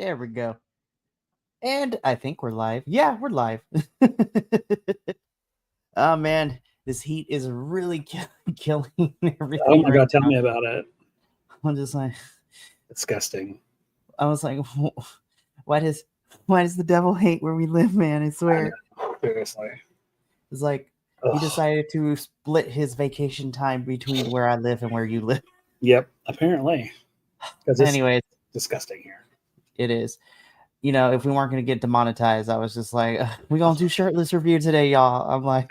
There we go. And I think we're live. Yeah, we're live. Oh man, this heat is really killing everything. Oh my God, tell me about it. I'm just like, Disgusting. I was like, why does the devil hate where we live, man? I swear. Seriously. It's like Ugh. he decided to split his vacation time between where I live and where you live. Yep, apparently. Because it's Anyways, disgusting here. it is. You know, if we weren't going to get demonetized, I was just like, we're going to do shirtless review today, y'all. I'm like,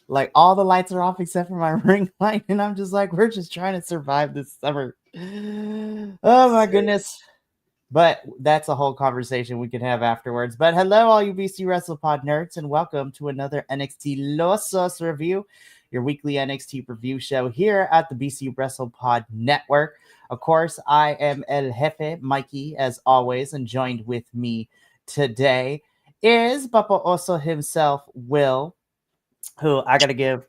like all the lights are off except for my ring light. And I'm just like, we're just trying to survive this summer. Oh my goodness. But that's a whole conversation we can have afterwards. But hello, all you BC WrestlePod nerds, and welcome to another NXTilosos review, your weekly NXT review show here at the BC WrestlePod Network. Of course, I am El Jefe, Mikey, as always, and joined with me today is Papa Oso himself, Will, who I got to give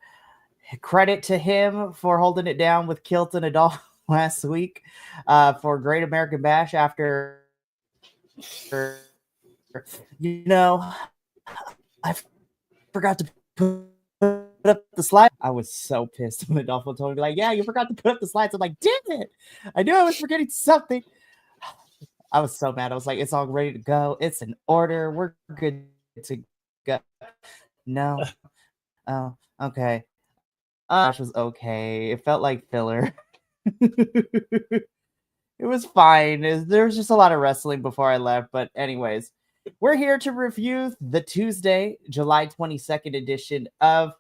credit to him for holding it down with Kilt and Adolf last week for Great American Bash after, you know, I forgot to put up the slide. I was so pissed when Adolfo told me, like, yeah, you forgot to put up the slides. I'm like, damn it. I knew I was forgetting something. I was so mad. I was like, it's all ready to go. It's in order. We're good to go. No. Oh, okay. Gosh, was okay. It felt like filler. It was fine. There was just a lot of wrestling before I left. But anyways, we're here to review the Tuesday, July 22nd edition of,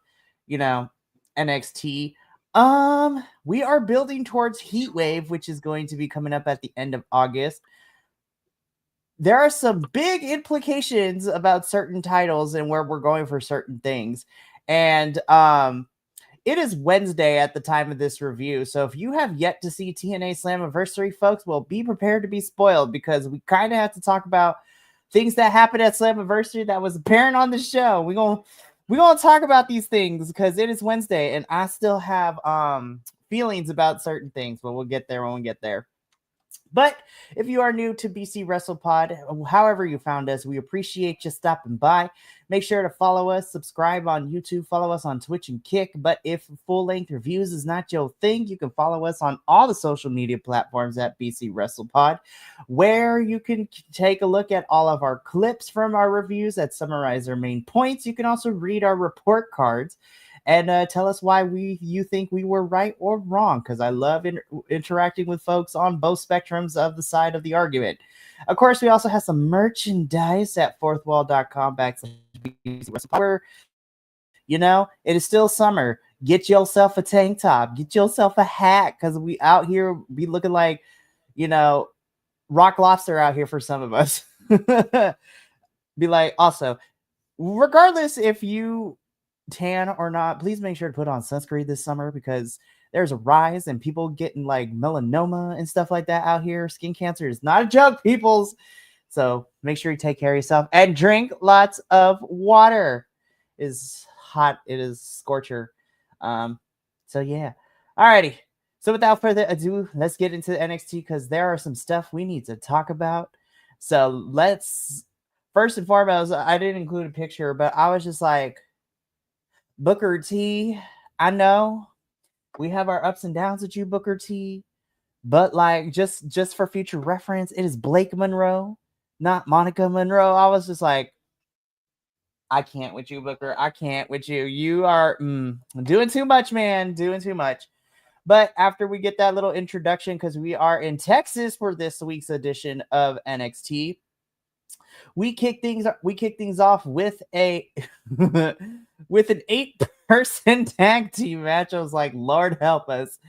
NXT. We are building towards Heatwave, which is going to be coming up at the end of August. There are some big implications about certain titles and where we're going for certain things. And it is Wednesday at the time of this review. So if you have yet to see TNA Slammiversary, folks, well, be prepared to be spoiled because we kind of have to talk about things that happened at Slammiversary that was apparent on the show. We're gonna talk about these things because it is Wednesday and I still have feelings about certain things, but we'll get there when we get there. But if you are new to BC WrestlePod, however you found us, we appreciate you stopping by. Make sure to follow us, subscribe on YouTube, follow us on Twitch and Kick. But if full-length reviews is not your thing, you can follow us on all the social media platforms at BC WrestlePod, where you can take a look at all of our clips from our reviews that summarize our main points. You can also read our report cards and tell us why you think we were right or wrong, because I love interacting with folks on both spectrums of the side of the argument. Of course, we also have some merchandise at fourthwall.com where, it is still summer. Get yourself a tank top. Get yourself a hat, because we out here be looking like, Rock Lobster out here for some of us. Be like, also, regardless if you tan or not, please make sure to put on sunscreen this summer because there's a rise in people getting like melanoma and stuff like that out here. Skin cancer is not a joke, peoples. So make sure you take care of yourself and drink lots of water. It's hot. It is scorcher. So yeah. Alrighty. So without further ado, let's get into the NXT because there are some stuff we need to talk about. So let's first and foremost, I didn't include a picture, but I was just like, Booker T, I know we have our ups and downs with you, Booker T, but like just for future reference, it is Blake Monroe, not Monica Monroe. I was just like, I can't with you, Booker. I can't with you. You are doing too much, man. Doing too much. But after we get that little introduction, because we are in Texas for this week's edition of NXT, we kick things off with an 8-person tag team match. I was like, Lord help us.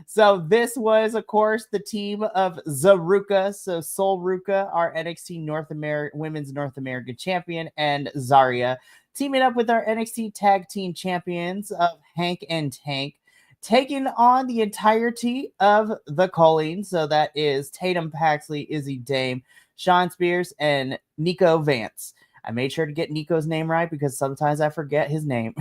So this was, of course, the team of Zaruka. So Sol Ruka, our NXT Women's North American champion, and Zarya teaming up with our NXT tag team champions of Hank and Tank, taking on the entirety of the Colleen. So that is Tatum Paxley, Izzy Dame, Sean Spears, and Nico Vance. I made sure to get Nico's name right because sometimes I forget his name.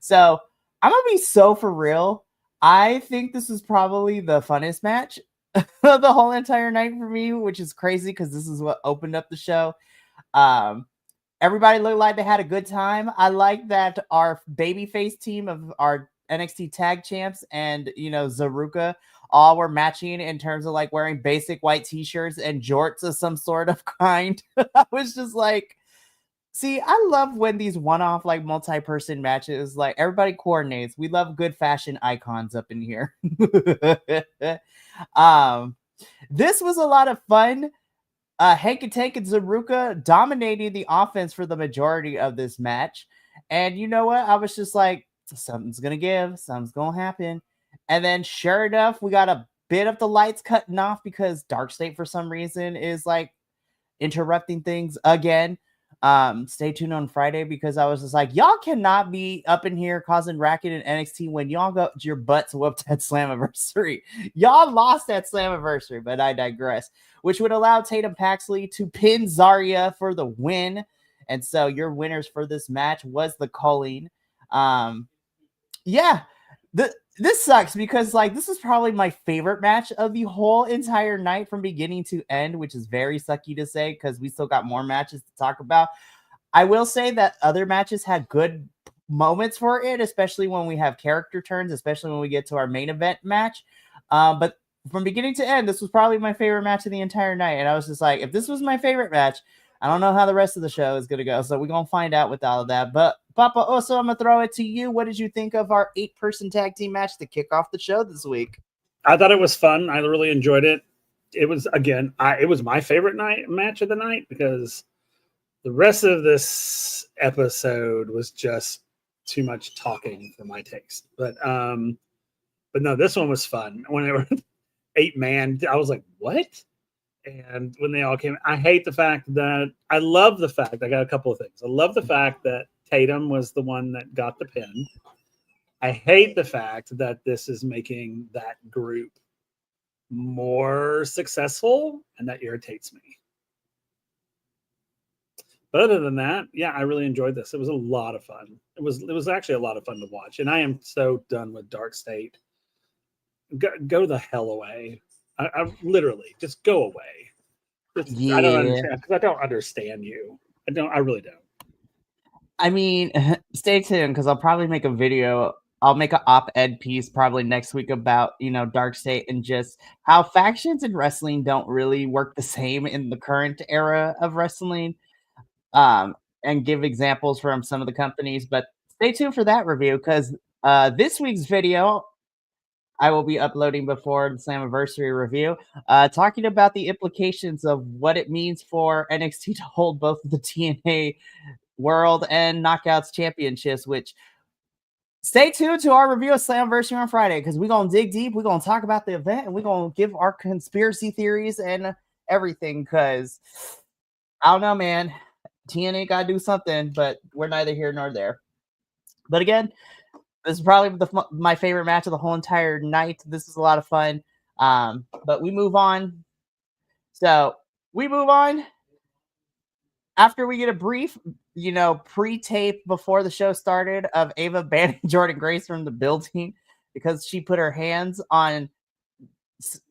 So I'm going to be so for real. I think this is probably the funnest match the whole entire night for me, which is crazy because this is what opened up the show. Um, Everybody looked like they had a good time. I like that our babyface team of our NXT tag champs and Zaruka all were matching in terms of like wearing basic white t-shirts and jorts of some sort of kind. I was just like, see, I love when these one-off like multi-person matches, like everybody coordinates. We love good fashion icons up in here. um, this was a lot of fun. Hank Tank and Zaruka dominating the offense for the majority of this match. And you know what? I was just like, something's going to give, something's going to happen. And then sure enough, we got a bit of the lights cutting off because Dark State, for some reason, is like interrupting things again. Stay tuned on Friday because I was just like, y'all cannot be up in here causing racket in NXT when y'all got your butts whooped at Slammiversary. Y'all lost at Slammiversary, but I digress. Which would allow Tatum Paxley to pin Zarya for the win. And so your winners for this match was the Colleen. Yeah, this sucks because like this is probably my favorite match of the whole entire night from beginning to end, which is very sucky to say because we still got more matches to talk about. I will say that other matches had good moments for it, especially when we have character turns, especially when we get to our main event match. But from beginning to end, this was probably my favorite match of the entire night. And I was just like, if this was my favorite match, I don't know how the rest of the show is going to go. So we're going to find out with all of that. But Papa, also, I'm going to throw it to you. What did you think of our 8-person tag team match to kick off the show this week? I thought it was fun. I really enjoyed it. It was, again, it was my favorite match of the night because the rest of this episode was just too much talking for my taste. But no, this one was fun. When they were 8-man, I was like, what? And when they all came, I got a couple of things. I love the fact that Tatum was the one that got the pin. I hate the fact that this is making that group more successful, and that irritates me. But other than that, yeah, I really enjoyed this. It was a lot of fun. It was actually a lot of fun to watch. And I am so done with Dark State. Go the hell away. I literally just go away. Yeah. I don't understand because I don't understand you. I really don't. I mean, stay tuned because I'll probably make a video. I'll make an op-ed piece probably next week about, Dark State and just how factions in wrestling don't really work the same in the current era of wrestling. And give examples from some of the companies. But stay tuned for that review because this week's video I will be uploading before the Slammiversary review, talking about the implications of what it means for NXT to hold both the TNA World and Knockouts Championships, which stay tuned to our review of Slammiversary on Friday because we're going to dig deep. We're going to talk about the event and we're going to give our conspiracy theories and everything because I don't know, man. TNA got to do something, but we're neither here nor there. But again, this is probably my favorite match of the whole entire night. This is a lot of fun. But we move on. So we move on after we get a brief, pre-tape before the show started of Ava banning Jordan Grace from the building because she put her hands on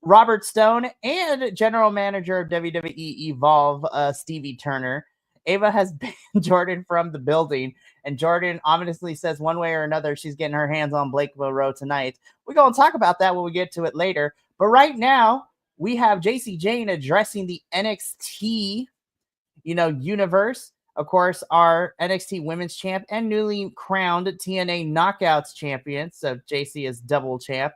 Robert Stone and general manager of WWE Evolve, Stevie Turner. Ava has banned Jordan from the building, and Jordan ominously says one way or another she's getting her hands on Blake Monroe tonight. We're going to talk about that when we get to it later. But right now, we have JC Jane addressing the NXT, universe. Of course, our NXT Women's Champ and newly crowned TNA Knockouts Champion. So JC is double champ.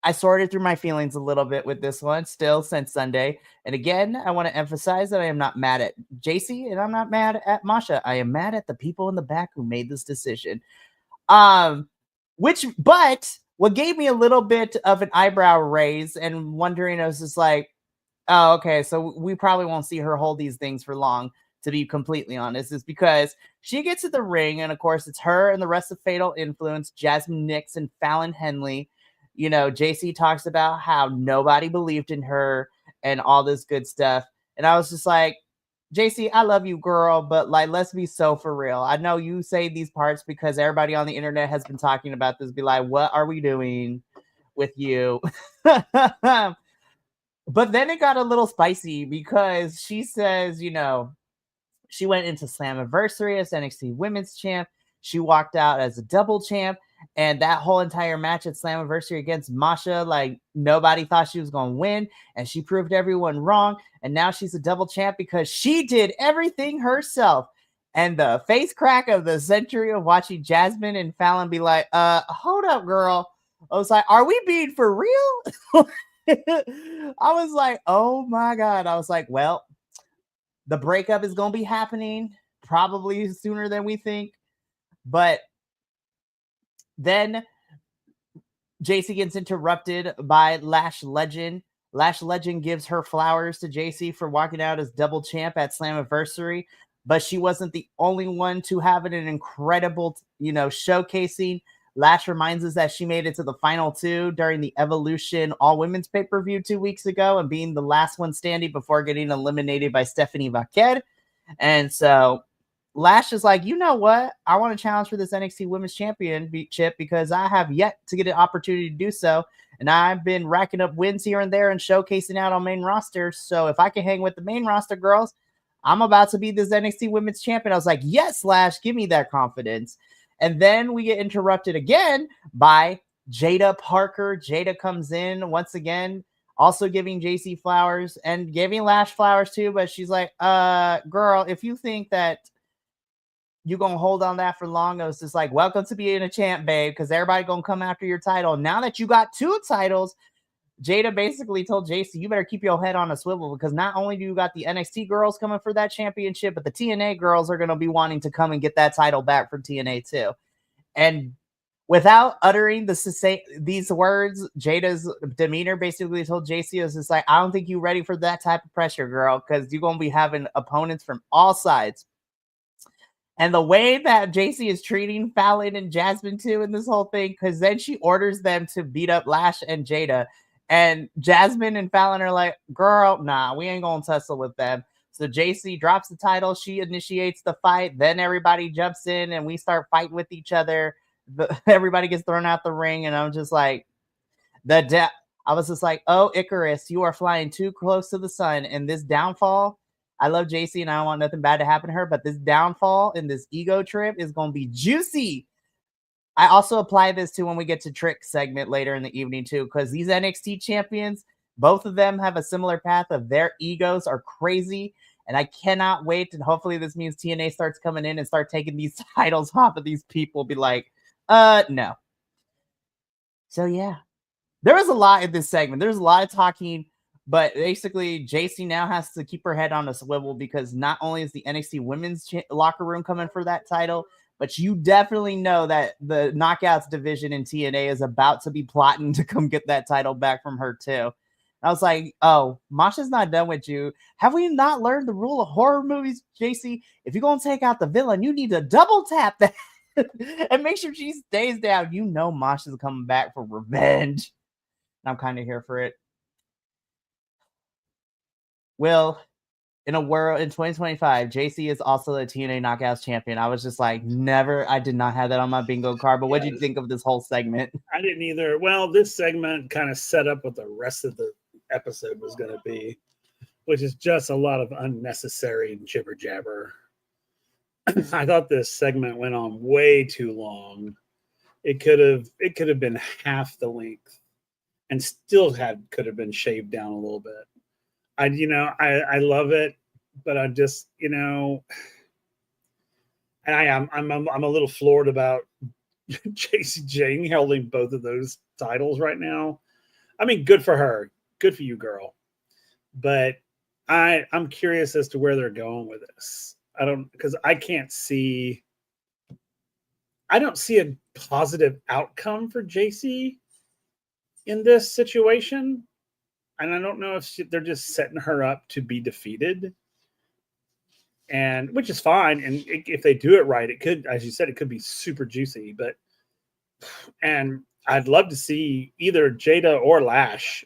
I sorted through my feelings a little bit with this one still since Sunday. And again, I want to emphasize that I am not mad at JC and I'm not mad at Masha. I am mad at the people in the back who made this decision. But what gave me a little bit of an eyebrow raise and wondering, I was just like, oh, okay, so we probably won't see her hold these things for long, to be completely honest, is because she gets to the ring, and of course, it's her and the rest of Fatal Influence, Jasmine Nix and Fallon Henley. JC talks about how nobody believed in her and all this good stuff. And I was just like, JC, I love you, girl, but like, let's be so for real. I know you say these parts because everybody on the internet has been talking about this. Be like, what are we doing? with you. But then it got a little spicy because she says, she went into Slammiversary as NXT Women's Champ. She walked out as a double champ. And that whole entire match at Slammiversary against Masha, like nobody thought she was going to win. And she proved everyone wrong. And now she's a double champ because she did everything herself. And the face crack of the century of watching Jasmine and Fallon be like, hold up, girl. I was like, are we being for real? I was like, oh my God. I was like, well, the breakup is going to be happening probably sooner than we think. But then JC gets interrupted by Lash Legend. Lash Legend gives her flowers to JC for walking out as double champ at Slammiversary, but she wasn't the only one to have an incredible, showcasing. Lash reminds us that she made it to the final two during the Evolution All Women's pay-per-view 2 weeks ago and being the last one standing before getting eliminated by Stephanie Vaquer. And so Lash is like, you know what? I want to challenge for this NXT Women's Championship because I have yet to get an opportunity to do so. And I've been racking up wins here and there and showcasing out on main roster. So if I can hang with the main roster girls, I'm about to be this NXT Women's Champion. I was like, yes, Lash, give me that confidence. And then we get interrupted again by Jada Parker. Jada comes in once again, also giving JC flowers and giving Lash flowers too. But she's like, girl, if you think that you're going to hold on that for long, I was just like, welcome to being a champ, babe, because everybody going to come after your title. Now that you got 2 titles, Jada basically told JC, you better keep your head on a swivel because not only do you got the NXT girls coming for that championship, but the TNA girls are going to be wanting to come and get that title back from TNA too. And without uttering these words, Jada's demeanor basically told JC, was just like, I don't think you're ready for that type of pressure, girl, because you're going to be having opponents from all sides. And the way that JC is treating Fallon and Jasmine too in this whole thing, because then she orders them to beat up Lash and Jada. And Jasmine and Fallon are like, girl, nah, we ain't going to tussle with them. So JC drops the title. She initiates the fight. Then everybody jumps in and we start fighting with each other. Everybody gets thrown out the ring. And I'm just like, I was just like, oh, Icarus, you are flying too close to the sun. And this downfall, I love JC and I don't want nothing bad to happen to her, but this downfall and this ego trip is going to be juicy. I also apply this to when we get to Trick segment later in the evening too, because these NXT champions, both of them have a similar path of their egos are crazy. And I cannot wait. And hopefully this means TNA starts coming in and start taking these titles off of these people. Be like, no. So yeah, there was a lot in this segment. There's a lot of talking, but basically JC now has to keep her head on a swivel because not only is the NXT women's locker room coming for that title, but you definitely know that the Knockouts division in TNA is about to be plotting to come get that title back from her too. I was like, oh, Masha's not done with you. Have we not learned the rule of horror movies, JC? If you're going to take out the villain, you need to double tap that and make sure she stays down. You know Masha's coming back for revenge. I'm kind of here for it. Well, in a world in 2025, JC is also a TNA Knockouts champion. I was just like, never. I did not have that on my bingo card. But what did you think of this whole segment? I didn't either. Well, this segment kind of set up what the rest of the episode was going to be, which is just a lot of unnecessary jibber jabber. I thought this segment went on way too long. It could have been half the length, and still could have been shaved down a little bit. I love it, but I just, and I'm a little floored about JC Jane holding both of those titles right now. I mean, good for her. Good for you, girl. But I'm curious as to where they're going with this. Because I don't see a positive outcome for JC in this situation. And I don't know if they're just setting her up to be defeated, and which is fine. And if they do it right, it could, as you said, it could be super juicy. And I'd love to see either Jada or Lash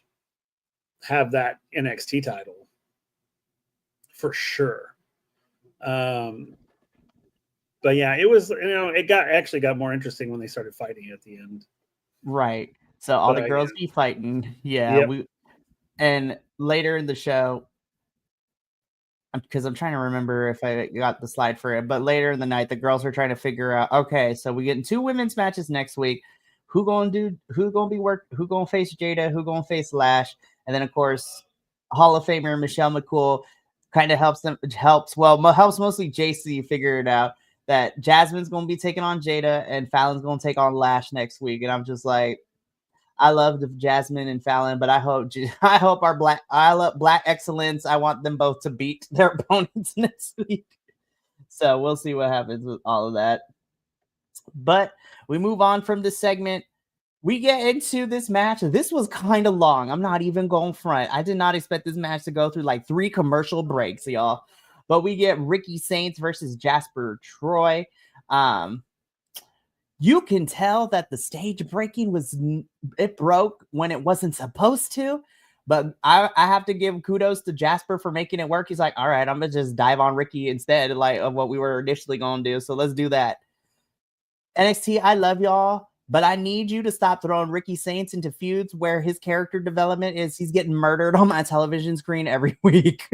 have that NXT title for sure. But yeah, it was, it got more interesting when they started fighting at the end. Right. So all But the girls be fighting. Yeah, Yep. and later in the show, because I'm trying to remember if I got the slide for it, but later in the night, the girls were trying to figure out, okay, so we getting 2 women's matches next week. Who gonna face Jada, who gonna face Lash? And then of course, Hall of Famer Michelle McCool kind of helps mostly JC figure it out that Jasmine's gonna be taking on Jada and Fallon's gonna take on Lash next week. And I'm just like, I love Jasmine and Fallon, but I hope I love Black Excellence. I want them both to beat their opponents next week. So we'll see what happens with all of that. But we move on from this segment. We get into this match. This was kind of long. I'm not even going front. I did not expect this match to go through like 3 commercial breaks, y'all. But we get Ricky Saints versus Jasper Troy. You can tell that the stage breaking it broke when it wasn't supposed to. But I have to give kudos to Jasper for making it work. He's like, all right, I'm going to just dive on Ricky instead of what we were initially going to do. So let's do that. NXT, I love y'all, but I need you to stop throwing Ricky Saints into feuds where his character development is he's getting murdered on my television screen every week.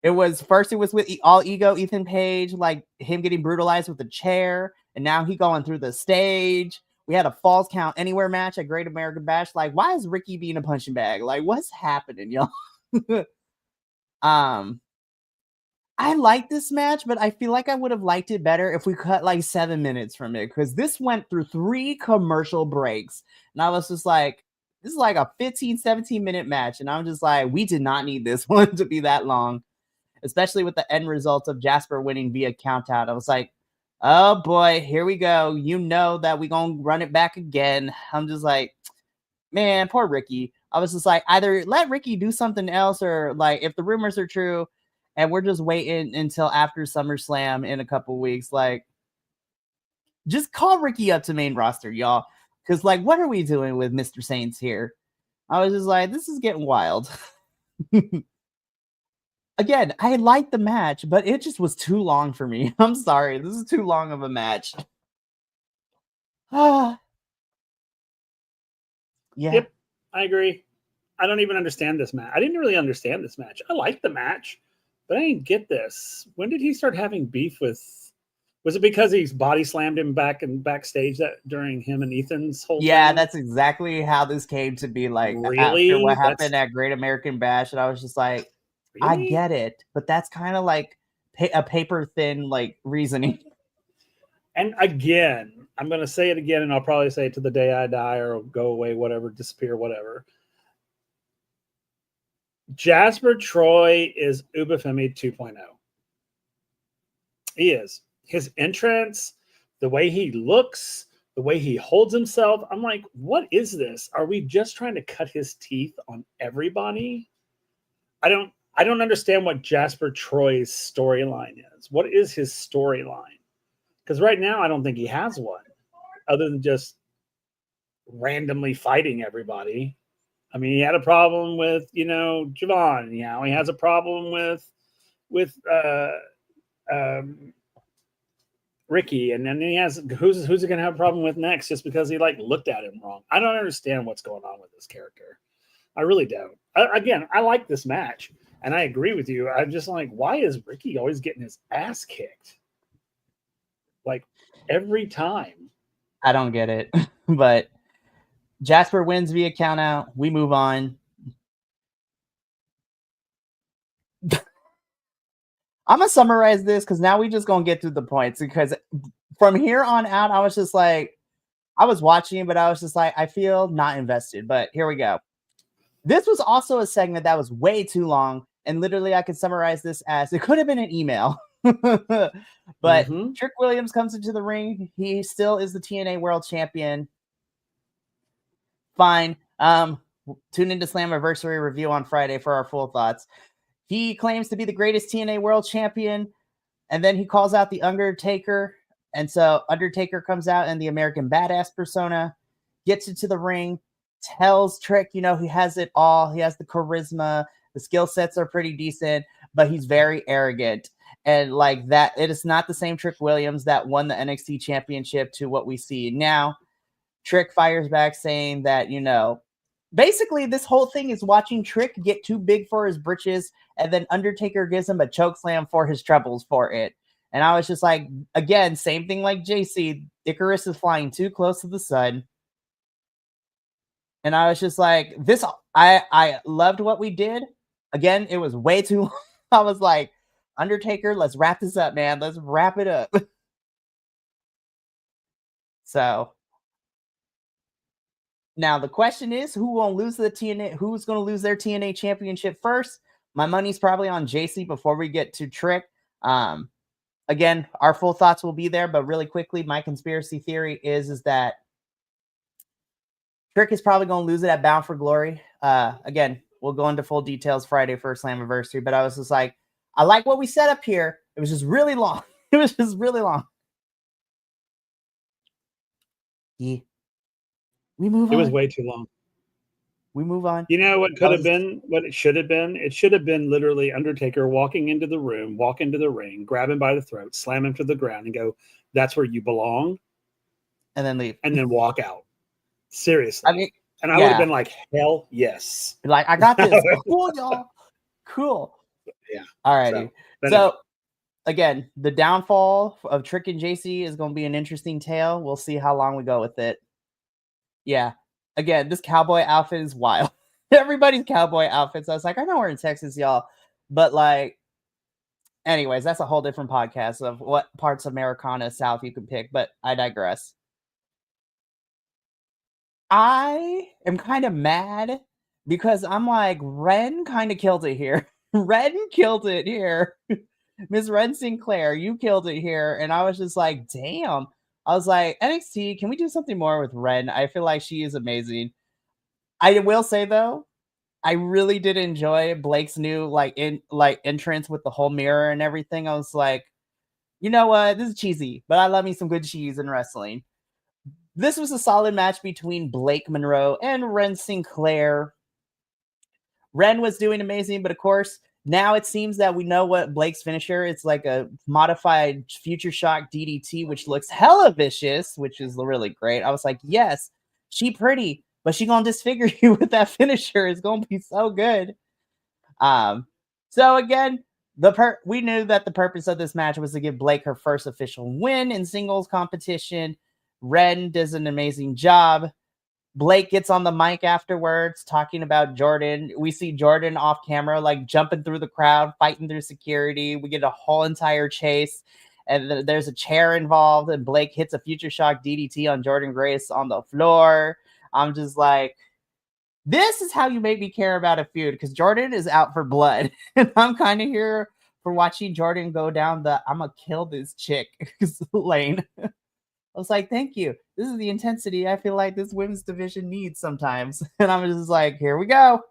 It was with All Ego Ethan Page, like him getting brutalized with a chair, and now he going through the stage. We had a Falls Count Anywhere match at Great American Bash. Like, why is Ricky being a punching bag? Like, what's happening, y'all? I like this match, but I feel like I would have liked it better if we cut like 7 minutes from it, because this went through 3 commercial breaks. And I was just like, this is like a 15, 17-minute match. And I'm just like, we did not need this one to be that long, especially with the end result of Jasper winning via countout. I was like, oh boy, here we go. You know that we're going to run it back again. I'm just like, man, poor Ricky. I was just like, either let Ricky do something else, or like, if the rumors are true and we're just waiting until after SummerSlam in a couple weeks, like, just call Ricky up to main roster, y'all. Because, like, what are we doing with Mr. Saints here? I was just like, this is getting wild. Again, I liked the match, but it just was too long for me. I'm sorry. This is too long of a match. Yeah. Yep, I agree. I don't even understand this match. I didn't really understand this match. I liked the match, but I didn't get this. When did he start having beef with? Was it because he's body slammed him backstage that during him and Ethan's whole thing? That's exactly how this came to be. Like, really, after what happened at Great American Bash, and I was just like, really? I get it, but that's kind of like a paper thin like reasoning. And again, I'm going to say it again, and I'll probably say it to the day I die or go away, whatever, disappear, whatever. Jasper Troy is Ubafemi 2.0. He is. His entrance, the way he looks, the way he holds himself. I'm like, what is this? Are we just trying to cut his teeth on everybody? I don't understand what Jasper Troy's storyline is. What is his storyline? Because right now, I don't think he has one, other than just randomly fighting everybody. I mean, he had a problem with, Javon. He has a problem with Ricky, and then he has who's he going to have a problem with next just because he looked at him wrong. I don't understand what's going on with this character. I really don't. I like this match, and I agree with you. I'm just like, why is Ricky always getting his ass kicked? Like every time. I don't get it. But Jasper wins via countout. We move on. I'm going to summarize this because now we just going to get through the points, because from here on out, I was just like, I was watching, but I was just like, I feel not invested. But here we go. This was also a segment that was way too long. And literally, I could summarize this as it could have been an email. But Trick Williams comes into the ring. He still is the TNA World Champion. Fine. Tune into Slammiversary review on Friday for our full thoughts. He claims to be the greatest TNA World Champion, and then he calls out the Undertaker. And so Undertaker comes out in the American Badass persona, gets into the ring, tells Trick, he has it all. He has the charisma. The skill sets are pretty decent, but he's very arrogant. And like that, it is not the same Trick Williams that won the NXT championship to what we see now. Trick fires back saying that, basically this whole thing is watching Trick get too big for his britches, and then Undertaker gives him a choke slam for his troubles for it. And I was just like, again, same thing like JC. Icarus is flying too close to the sun. And I was just like, I loved what we did. Again, it was way too long. I was like, Undertaker, let's wrap this up, man. Let's wrap it up. So now the question is, who's going to lose their TNA championship first? My money's probably on JC before we get to Trick. Again, our full thoughts will be there, but really quickly, my conspiracy theory is that Trick is probably going to lose it at Bound for Glory. Again, we'll go into full details Friday for Slammiversary, but I was just like, I like what we set up here. It was just really long. It was just really long. Yeah. We move on. It was way too long. We move on. You know what could have been, what it should have been? It should have been literally Undertaker walking into the room, walk into the ring, grab him by the throat, slam him to the ground, and go, "That's where you belong," and then leave. And then walk out. Seriously. I mean, and I would have been like, hell yes. Like, I got this. Cool, y'all. Cool. Yeah. All righty. So again, the downfall of Trick and JC is going to be an interesting tale. We'll see how long we go with it. Yeah. Again, this cowboy outfit is wild. Everybody's cowboy outfits. I was like, I know we're in Texas, y'all. But like, anyways, that's a whole different podcast of what parts of Americana South you can pick. But I digress. I am kind of mad because I'm like, Ren kind of killed it here. Ren killed it here. Miss Ren Sinclair, you killed it here. And I was just like, damn. I was like, NXT, can we do something more with Ren? I feel like she is amazing. I will say though, I really did enjoy Blake's new entrance with the whole mirror and everything. I was like, you know what? This is cheesy, but I love me some good cheese in wrestling. This was a solid match between Blake Monroe and Ren Sinclair. Ren was doing amazing, but of course, now it seems that we know what Blake's finisher is. It's like a modified Future Shock DDT, which looks hella vicious, which is really great. I was like, yes, she pretty, but she gonna disfigure you with that finisher. It's gonna be so good. So again, we knew that the purpose of this match was to give Blake her first official win in singles competition. Ren does an amazing job. Blake gets on the mic afterwards talking about Jordan. We see Jordan off camera, like jumping through the crowd, fighting through security. We get a whole entire chase, and there's a chair involved, and Blake hits a Future Shock DDT on Jordan Grace on the floor. I'm just like, this is how you make me care about a feud, because Jordan is out for blood. And I'm kind of here for watching Jordan go down the I'm going to kill this chick lane. I was like, thank you. This is the intensity I feel like this women's division needs sometimes. And I'm just like, here we go.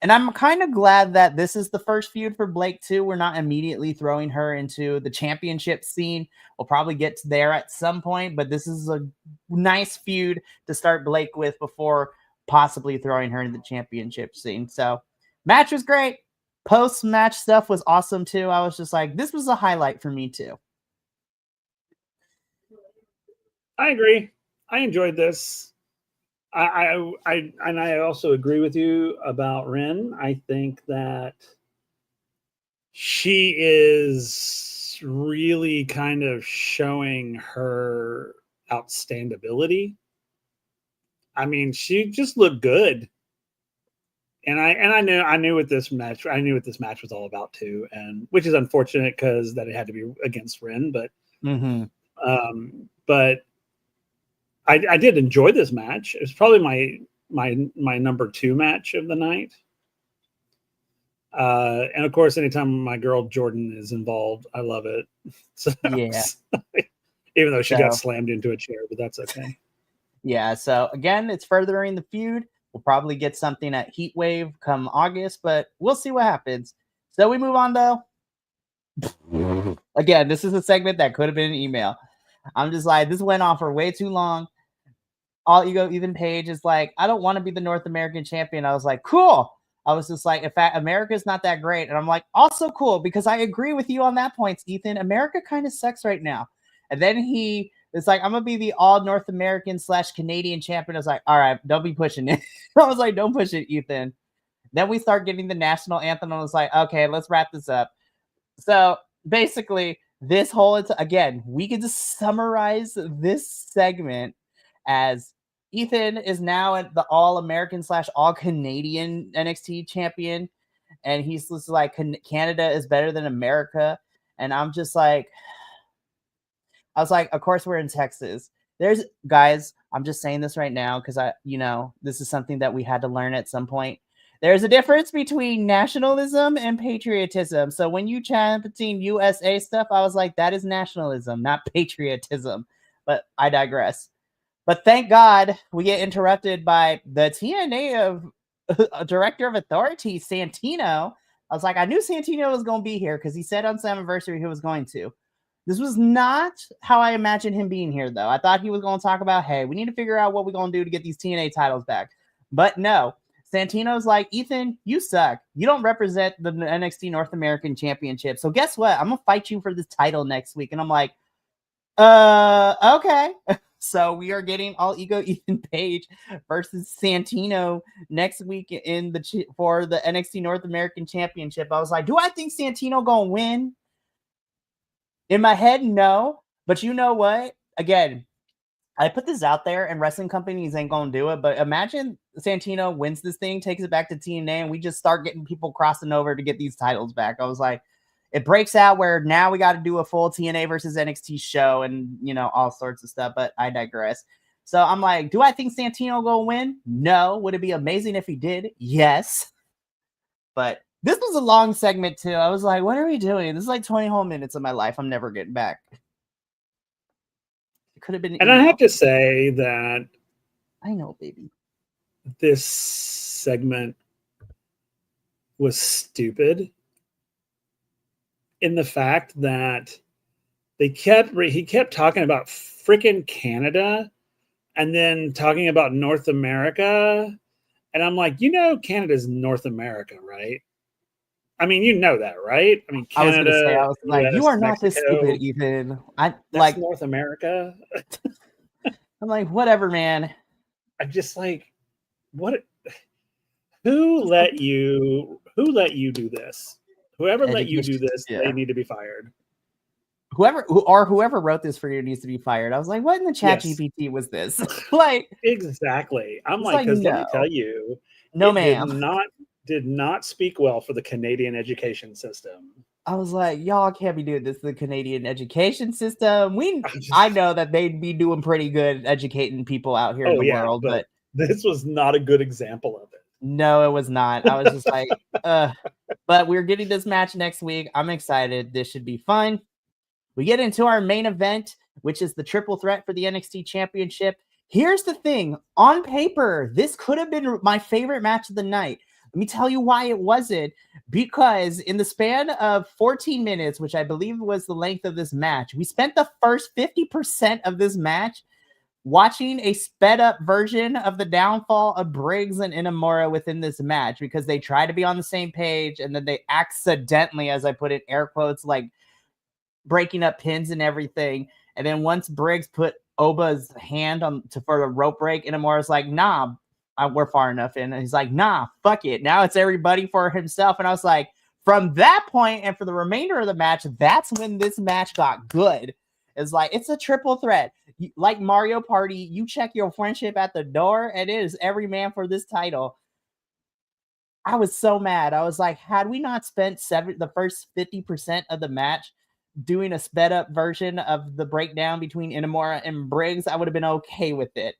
And I'm kind of glad that this is the first feud for Blake too. We're not immediately throwing her into the championship scene. We'll probably get there at some point, but this is a nice feud to start Blake with before possibly throwing her in the championship scene. So match was great. Post-match stuff was awesome too. I was just like, this was a highlight for me too. I agree. I enjoyed this. I also agree with you about Ren. I think that she is really kind of showing her outstandability. I mean, she just looked good. And I knew what this match was all about too, and which is unfortunate because that it had to be against Ren, but but I did enjoy this match. It was probably my number 2 match of the night. And of course, anytime my girl Jordan is involved, I love it. So, yeah. Even though she got slammed into a chair, but that's okay. Yeah. So again, it's furthering the feud. We'll probably get something at Heatwave come August, but we'll see what happens. So we move on though. Again, this is a segment that could have been an email. I'm just like, this went on for way too long. All Ego Ethan Page is like, I don't want to be the North American champion. I was like, cool. I was just like, in fact, America's not that great. And I'm like, also cool, because I agree with you on that point, Ethan. America kind of sucks right now. And then he It's like, I'm gonna be the all North American / Canadian champion. I was like, all right, don't be pushing it. I was like, don't push it, Ethan. Then we start getting the national anthem. I was like, okay, let's wrap this up. So basically, this whole, again, we can just summarize this segment as Ethan is now at the all American / all Canadian NXT champion. And he's just like, Canada is better than America. And I'm just like, I was like, of course we're in Texas. There's, guys, I'm just saying this right now because this is something that we had to learn at some point. There's a difference between nationalism and patriotism. So when you chanting USA stuff, I was like, that is nationalism, not patriotism. But I digress. But thank God we get interrupted by the TNA of Director of Authority, Santino. I was like, I knew Santino was going to be here because he said on his anniversary he was going to. This was not how I imagined him being here, though. I thought he was going to talk about, hey, we need to figure out what we're going to do to get these TNA titles back. But no, Santino's like, Ethan, you suck. You don't represent the NXT North American Championship. So guess what? I'm going to fight you for this title next week. And I'm like, okay. So we are getting All Ego Ethan Page versus Santino next week for the NXT North American Championship. I was like, do I think Santino going to win? In my head, no. But you know what? Again, I put this out there and wrestling companies ain't going to do it. But imagine Santino wins this thing, takes it back to TNA, and we just start getting people crossing over to get these titles back. I was like, it breaks out where now we got to do a full TNA versus NXT show and, all sorts of stuff. But I digress. So I'm like, do I think Santino will win? No. Would it be amazing if he did? Yes. But this was a long segment, too. I was like, what are we doing? This is like 20 whole minutes of my life I'm never getting back. It could have been. And I have to say that I know, baby. This segment was stupid in the fact that he kept talking about freaking Canada and then talking about North America. And I'm like, Canada's North America, right? I mean, you know that, right? I mean, Canada. I was like, US, you are not Mexico, this stupid, Ethan. That's like North America. I'm like, whatever, man. I'm just like, what? Who let you do this? Whoever let you do this, they need to be fired. Whoever wrote this for you needs to be fired. I was like, what in the chat GPT was this? Like, exactly. I'm like, because let me tell you, no, ma'am. Did not speak well for the Canadian education system. I was like, y'all can't be doing this to the Canadian education system. I know that they'd be doing pretty good educating people out here in the world, but this was not a good example of it. No, it was not. I was just like, but we're getting this match next week. I'm excited. This should be fun. We get into our main event, which is the triple threat for the NXT Championship. Here's the thing. On paper, this could have been my favorite match of the night. Let me tell you why it wasn't. Because in the span of 14 minutes, which I believe was the length of this match, we spent the first 50% of this match watching a sped up version of the downfall of Briggs and Inamura within this match, because they try to be on the same page and then they accidentally, as I put it, air quotes, like breaking up pins and everything. And then once Briggs put Oba's hand for the rope break, Inamura's like, nah, we're far enough in. And he's like, nah, fuck it. Now it's everybody for himself. And I was like, from that point and for the remainder of the match, that's when this match got good. It's like, it's a triple threat. Like Mario Party, you check your friendship at the door, and it is every man for this title. I was so mad. I was like, had we not spent the first 50% of the match doing a sped up version of the breakdown between Inamura and Briggs, I would have been okay with it.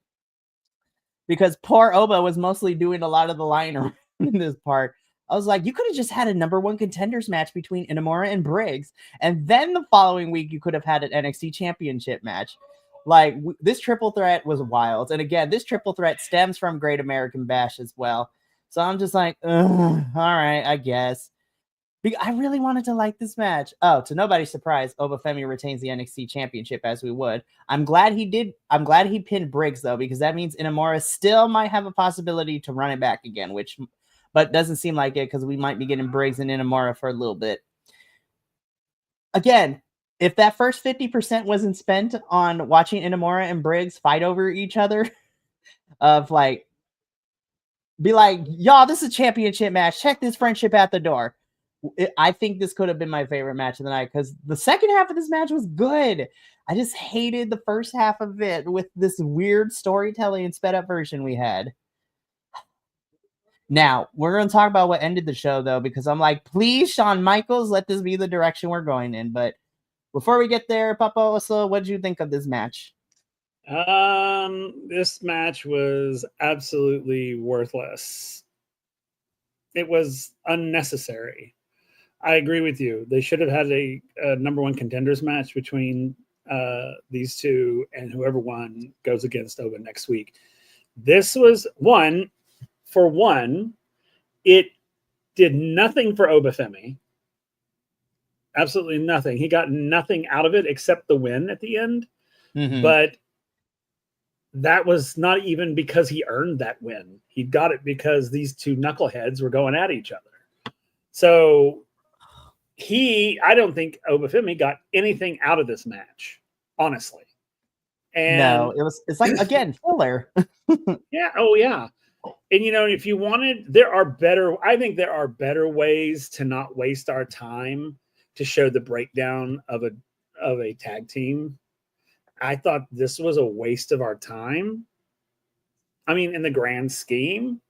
Because poor Oba was mostly doing a lot of the line around in this part. I was like, you could have just had a number one contenders match between Inamura and Briggs. And then the following week, you could have had an NXT championship match. Like, this triple threat was wild. And again, this triple threat stems from Great American Bash as well. So I'm just like, all right, I guess. I really wanted to like this match. Oh, to nobody's surprise, Obafemi retains the NXT championship, as we would. I'm glad he did. I'm glad he pinned Briggs, though, because that means Inamura still might have a possibility to run it back again, but doesn't seem like it because we might be getting Briggs and Inamura for a little bit. Again, if that first 50% wasn't spent on watching Inamura and Briggs fight over each other, of like, be like, y'all, this is a championship match. Check this friendship at the door. I think this could have been my favorite match of the night because the second half of this match was good. I just hated the first half of it with this weird storytelling and sped up version we had. Now, we're going to talk about what ended the show, though, because I'm like, please, Shawn Michaels, let this be the direction we're going in. But before we get there, Papa Oso, what did you think of this match? This match was absolutely worthless. It was unnecessary. I agree with you. They should have had a number one contenders match between these two, and whoever won goes against Oba next week. This was it did nothing for Obafemi. Absolutely nothing. He got nothing out of it except the win at the end. Mm-hmm. But that was not even because he earned that win. He got it because these two knuckleheads were going at each other. So I don't think Obafemi got anything out of this match, honestly. And no, it's like, again, filler. Yeah. Oh, yeah. And, if you wanted, I think there are better ways to not waste our time to show the breakdown of a tag team. I thought this was a waste of our time. I mean, in the grand scheme,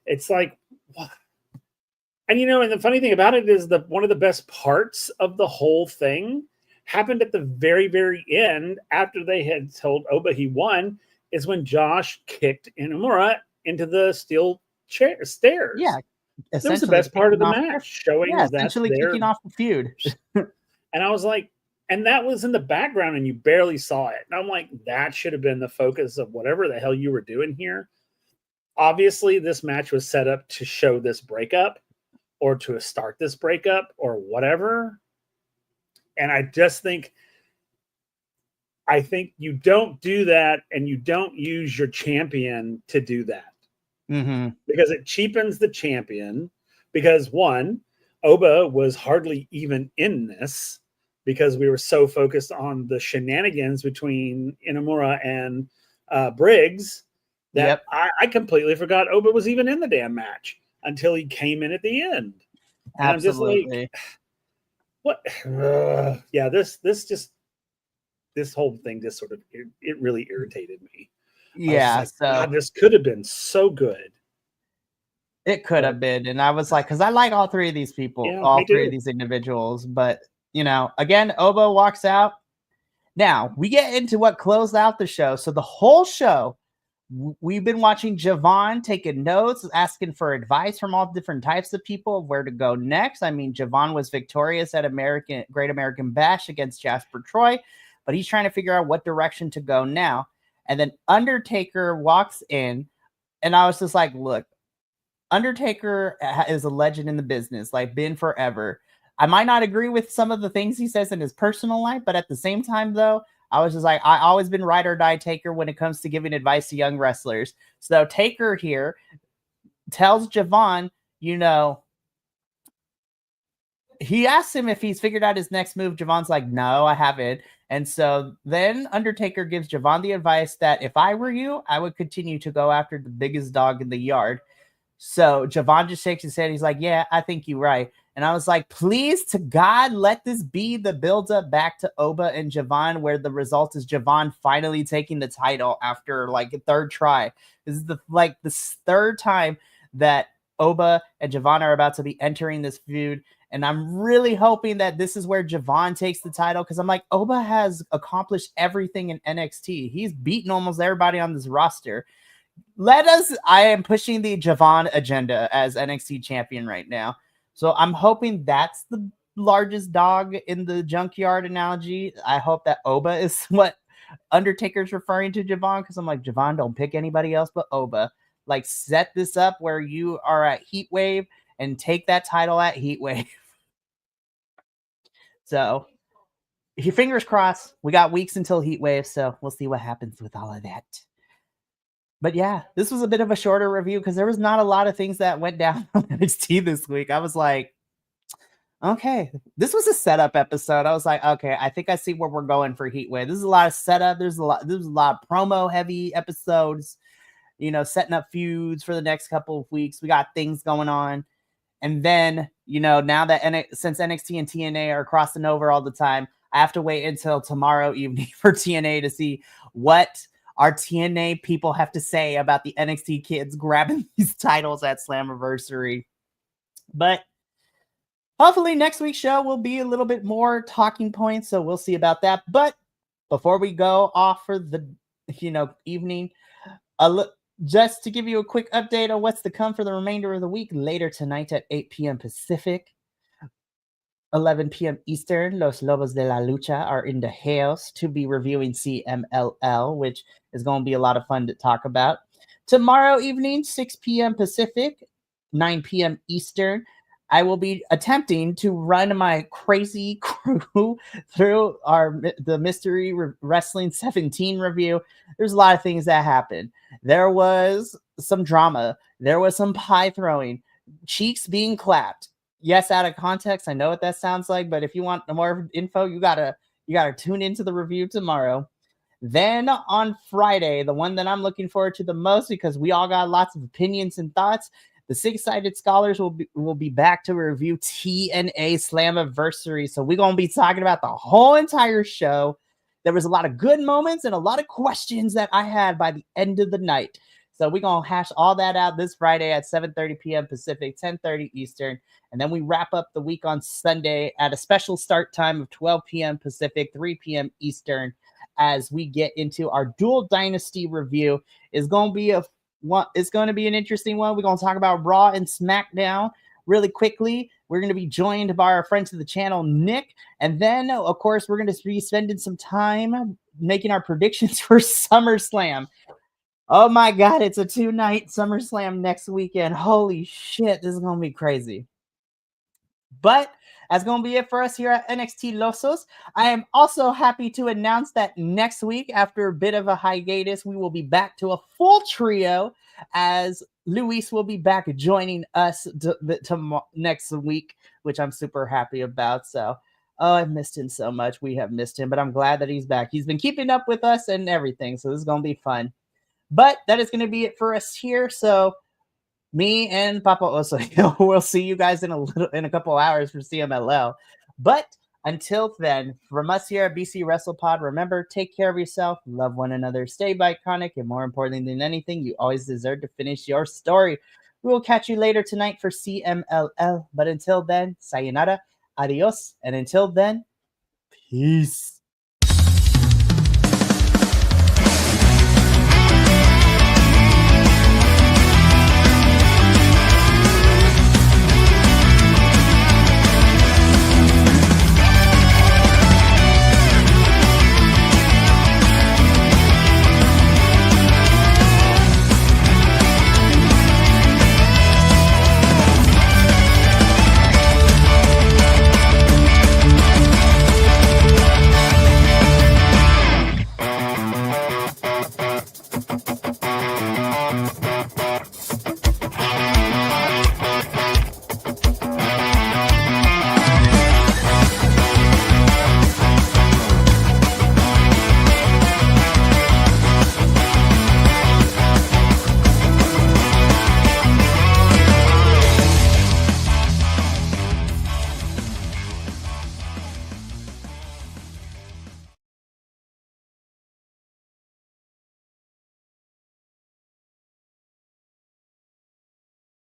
it's like, what? And, and the funny thing about it is that one of the best parts of the whole thing happened at the very, very end after they had told Oba he won, is when Josh kicked Inamura into the steel stairs. Yeah. That was the best part of the match, showing that essentially kicking off the feud. And I was like, and that was in the background and you barely saw it. And I'm like, that should have been the focus of whatever the hell you were doing here. Obviously, this match was set up to show this breakup or to start this breakup or whatever. And I think you don't do that, and you don't use your champion to do that. Mm-hmm. Because it cheapens the champion. Because one, Oba was hardly even in this because we were so focused on the shenanigans between Inamura and Briggs that I completely forgot Oba was even in the damn match until he came in at the end. And absolutely. I'm just like, what? Yeah, this whole thing just sort of, it really irritated me. Yeah, like, God, this could have been so good. It could have been. And I was like, because I like all three of these people, all three of these individuals. But, again, Oba walks out. Now, we get into what closed out the show. So the whole show, we've been watching Javon taking notes, asking for advice from all different types of people of where to go next. I mean, Javon was victorious at Great American Bash against Jasper Troy, but he's trying to figure out what direction to go now. And then Undertaker walks in, and I was just like, look, Undertaker is a legend in the business, like been forever. I might not agree with some of the things he says in his personal life, but at the same time, though, I was just like, I always been ride or die Taker when it comes to giving advice to young wrestlers. So Taker here tells Javon, he asks him if he's figured out his next move. Javon's like, no, I haven't. And so then Undertaker gives Javon the advice that if I were you, I would continue to go after the biggest dog in the yard. So Javon just shakes his head. He's like, yeah, I think you're right. And I was like, please to God, let this be the build-up back to Oba and Javon, where the result is Javon finally taking the title after like a third try. This is the third time that Oba and Javon are about to be entering this feud. And I'm really hoping that this is where Javon takes the title, because I'm like, Oba has accomplished everything in NXT. He's beaten almost everybody on this roster. I am pushing the Javon agenda as NXT champion right now. So I'm hoping that's the largest dog in the junkyard analogy. I hope that Oba is what Undertaker's referring to Javon, because I'm like, Javon, don't pick anybody else but Oba. Like, set this up where you are at Heatwave and take that title at Heatwave. So, your fingers crossed. We got weeks until Heatwave, so we'll see what happens with all of that. But yeah, this was a bit of a shorter review because there was not a lot of things that went down on NXT this week. I was like, Okay, this was a setup episode. I was like, okay, I think I see where we're going for Heatwave. This is a lot of setup. There's a lot of promo heavy episodes, setting up feuds for the next couple of weeks. We got things going on. And then, now that since NXT and TNA are crossing over all the time, I have to wait until tomorrow evening for TNA to see what our TNA people have to say about the NXT kids grabbing these titles at Slammiversary. But hopefully next week's show will be a little bit more talking points, so we'll see about that. But before we go off for the evening, just to give you a quick update on what's to come for the remainder of the week, later tonight at 8 p.m. Pacific, 11 p.m. Eastern, Los Lobos de la Lucha are in the house to be reviewing CMLL, which is going to be a lot of fun to talk about. Tomorrow evening, 6 p.m. Pacific, 9 p.m. Eastern, I will be attempting to run my crazy crew through the Mystery Wrestling 17 review. There's a lot of things that happened. There was some drama. There was some pie throwing, cheeks being clapped. Yes, out of context, I know what that sounds like, but if you want more info, you gotta tune into the review tomorrow. Then on Friday, the one that I'm looking forward to the most because we all got lots of opinions and thoughts, the Six-Sided Scholars will be back to review TNA Slammiversary. So we're gonna be talking about the whole entire show. There was a lot of good moments and a lot of questions that I had by the end of the night. So we're going to hash all that out this Friday at 7:30 p.m. Pacific, 10:30 Eastern. And then we wrap up the week on Sunday at a special start time of 12 p.m. Pacific, 3 p.m. Eastern, as we get into our Dual Dynasty review. It's going to be an interesting one. We're going to talk about Raw and SmackDown really quickly. We're going to be joined by our friend to the channel, Nick. And then, of course, we're going to be spending some time making our predictions for SummerSlam. Oh my God, it's a 2-night SummerSlam next weekend. Holy shit, this is going to be crazy. But that's going to be it for us here at NXTilosos. I am also happy to announce that next week, after a bit of a hiatus, we will be back to a full trio as Luis will be back joining us to next week, which I'm super happy about. So, I've missed him so much. We have missed him, but I'm glad that he's back. He's been keeping up with us and everything, so this is going to be fun. But that is going to be it for us here. So me and Papa Oso, we'll see you guys in a couple hours for CMLL. But until then, from us here at BC WrestlePod, remember, take care of yourself, love one another, stay iconic, and more importantly than anything, you always deserve to finish your story. We will catch you later tonight for CMLL. But until then, sayonara, adios, and until then, peace.